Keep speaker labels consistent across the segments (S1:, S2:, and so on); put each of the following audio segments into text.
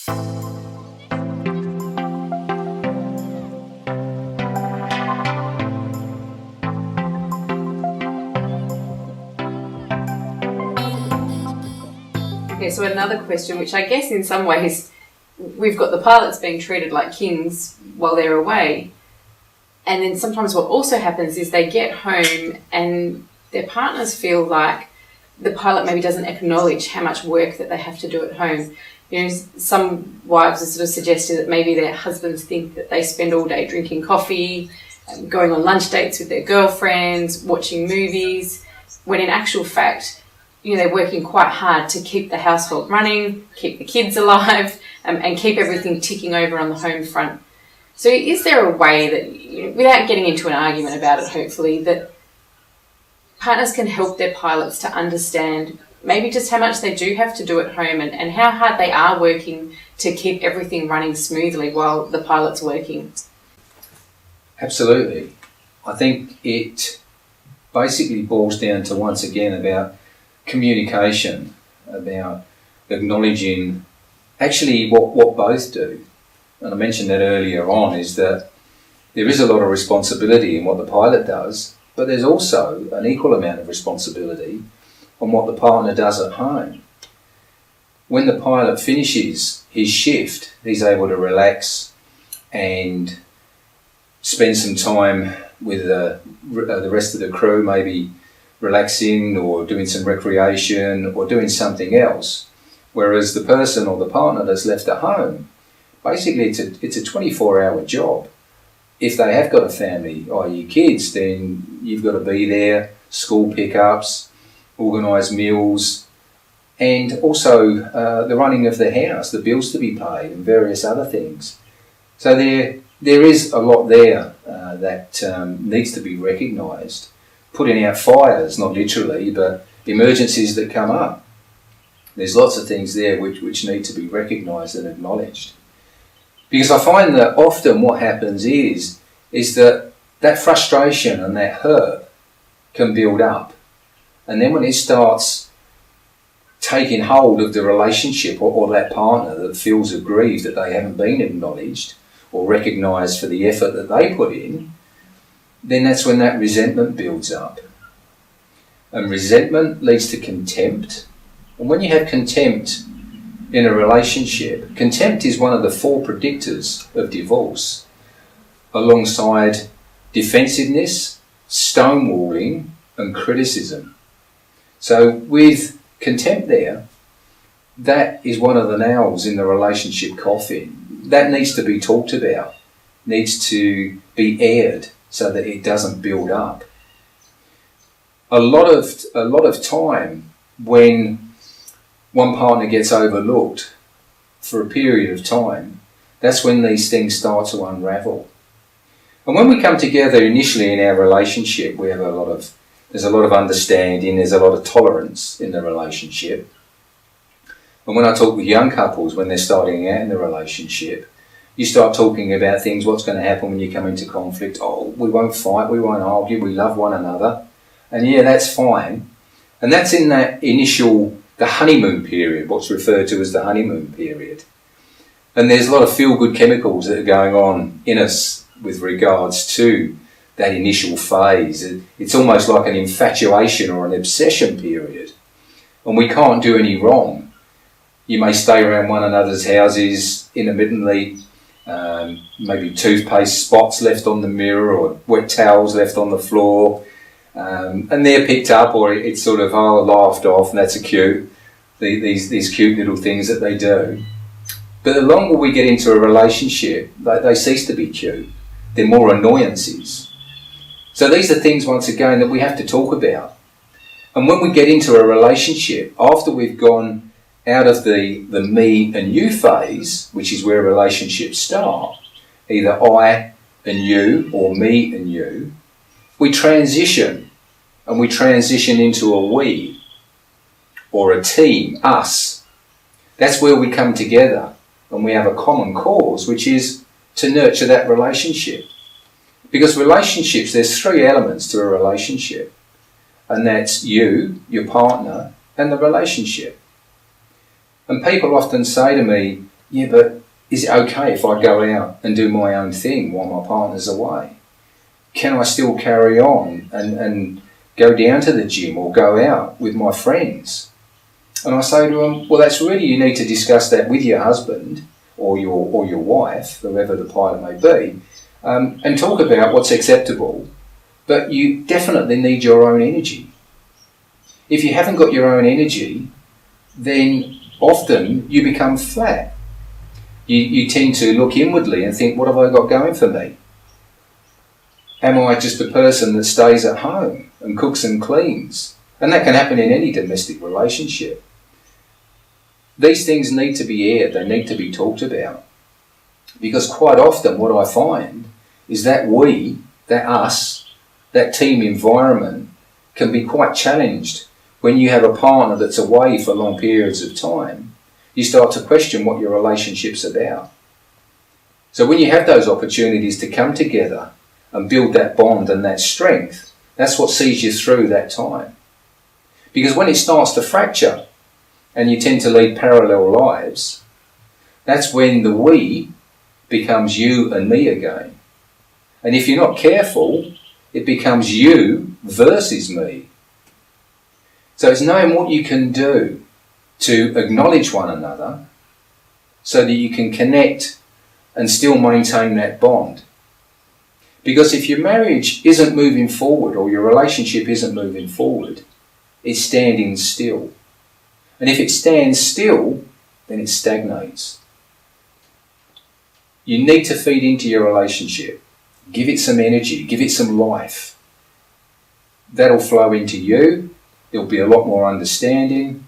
S1: Okay, so another question, which I guess in some ways we've got the pilots being treated like kings while they're away. And then sometimes what also happens is they get home and their partners feel like the pilot maybe doesn't acknowledge how much work that they have to do at home. You know, some wives have sort of suggested that maybe their husbands think that they spend all day drinking coffee, going on lunch dates with their girlfriends, watching movies, when in actual fact, you know, they're working quite hard to keep the household running, keep the kids alive, and keep everything ticking over on the home front. So is there a way that, you know, without getting into an argument about it, hopefully, that partners can help their pilots to understand maybe just how much they do have to do at home and how hard they are working to keep everything running smoothly while the pilot's working?
S2: Absolutely. I think it basically boils down to, once again, about communication, about acknowledging actually what both do. And I mentioned that earlier on, is that there is a lot of responsibility in what the pilot does, but there's also an equal amount of responsibility on what the partner does at home. When the pilot finishes his shift, he's able to relax and spend some time with the rest of the crew, maybe relaxing or doing some recreation or doing something else. Whereas the person or the partner that's left at home, basically it's a 24-hour job. If they have got a family, i.e. kids, then you've got to be there, school pickups, organise meals, and also the running of the house, the bills to be paid and various other things. So there is a lot there that needs to be recognised. Putting out fires, not literally, but emergencies that come up. There's lots of things there which need to be recognised and acknowledged. Because I find that often what happens is that frustration and that hurt can build up. And then when it starts taking hold of the relationship or that partner that feels aggrieved that they haven't been acknowledged or recognised for the effort that they put in, then that's when that resentment builds up. And resentment leads to contempt. And when you have contempt in a relationship, contempt is one of the 4 predictors of divorce, alongside defensiveness, stonewalling, and criticism. So with contempt there, that is one of the nails in the relationship coffin. That needs to be talked about, needs to be aired so that it doesn't build up. A lot of time when one partner gets overlooked for a period of time, that's when these things start to unravel. And when we come together initially in our relationship, there's a lot of understanding, there's a lot of tolerance in the relationship. And when I talk with young couples when they're starting out in the relationship, you start talking about things, what's going to happen when you come into conflict. Oh, we won't fight, we won't argue, we love one another. And yeah, that's fine. And that's in that initial, the honeymoon period, what's referred to as the honeymoon period. And there's a lot of feel-good chemicals that are going on in us with regards to that initial phase. It's almost like an infatuation or an obsession period. And we can't do any wrong. You may stay around one another's houses intermittently, maybe toothpaste spots left on the mirror or wet towels left on the floor, and they're picked up, or it's sort of laughed off, and that's these cute little things that they do. But the longer we get into a relationship, they cease to be cute. They're more annoyances. So these are things, once again, that we have to talk about. And when we get into a relationship, after we've gone out of the me and you phase, which is where relationships start, either I and you or me and you, we transition, and we transition into a we, or a team, us. That's where we come together and we have a common cause, which is to nurture that relationship. Because relationships, there's 3 elements to a relationship, and that's you, your partner, and the relationship. And people often say to me, yeah, but is it okay if I go out and do my own thing while my partner's away? Can I still carry on and go down to the gym or go out with my friends? And I say to them, well, that's really, you need to discuss that with your husband or your wife, whoever the pilot may be, and talk about what's acceptable. But you definitely need your own energy. If you haven't got your own energy, then often you become flat. You tend to look inwardly and think, what have I got going for me? Am I just a person that stays at home and cooks and cleans? And that can happen in any domestic relationship. These things need to be aired, they need to be talked about. Because quite often what I find is that we, that us, that team environment can be quite challenged when you have a partner that's away for long periods of time. You start to question what your relationship's about. So when you have those opportunities to come together and build that bond and that strength, that's what sees you through that time. Because when it starts to fracture and you tend to lead parallel lives, that's when the we becomes you and me again. And if you're not careful, it becomes you versus me. So it's knowing what you can do to acknowledge one another so that you can connect and still maintain that bond. Because if your marriage isn't moving forward or your relationship isn't moving forward, it's standing still. And if it stands still, then it stagnates. You need to feed into your relationship. Give it some energy, give it some life. That'll flow into you. There'll be a lot more understanding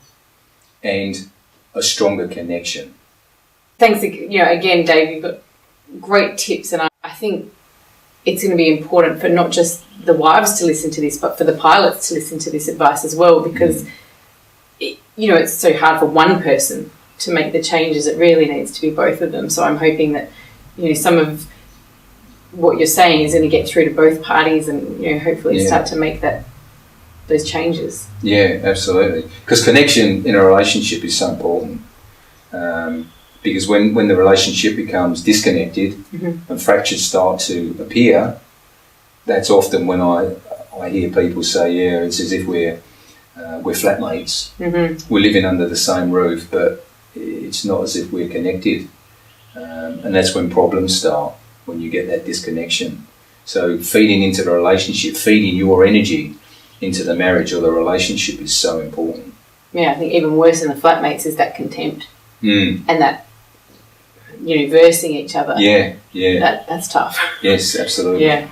S2: and a stronger connection.
S1: Thanks again, Dave. You've got great tips, and I think it's going to be important for not just the wives to listen to this, but for the pilots to listen to this advice as well, because it's so hard for one person to make the changes. It really needs to be both of them. So I'm hoping that some of what you're saying is going to get through to both parties, and hopefully start to make those changes. Yeah,
S2: absolutely. Because connection in a relationship is so important. Because when the relationship becomes disconnected and fractures start to appear, that's often when I hear people say, yeah, it's as if we're flatmates. We're living under the same roof, but it's not as if we're connected. And that's when problems start, when you get that disconnection. So feeding into the relationship, feeding your energy into the marriage or the relationship is so important.
S1: Yeah, I think even worse than the flatmates is that contempt and that versing each other.
S2: Yeah.
S1: That's tough.
S2: Yes, absolutely.
S1: Yeah.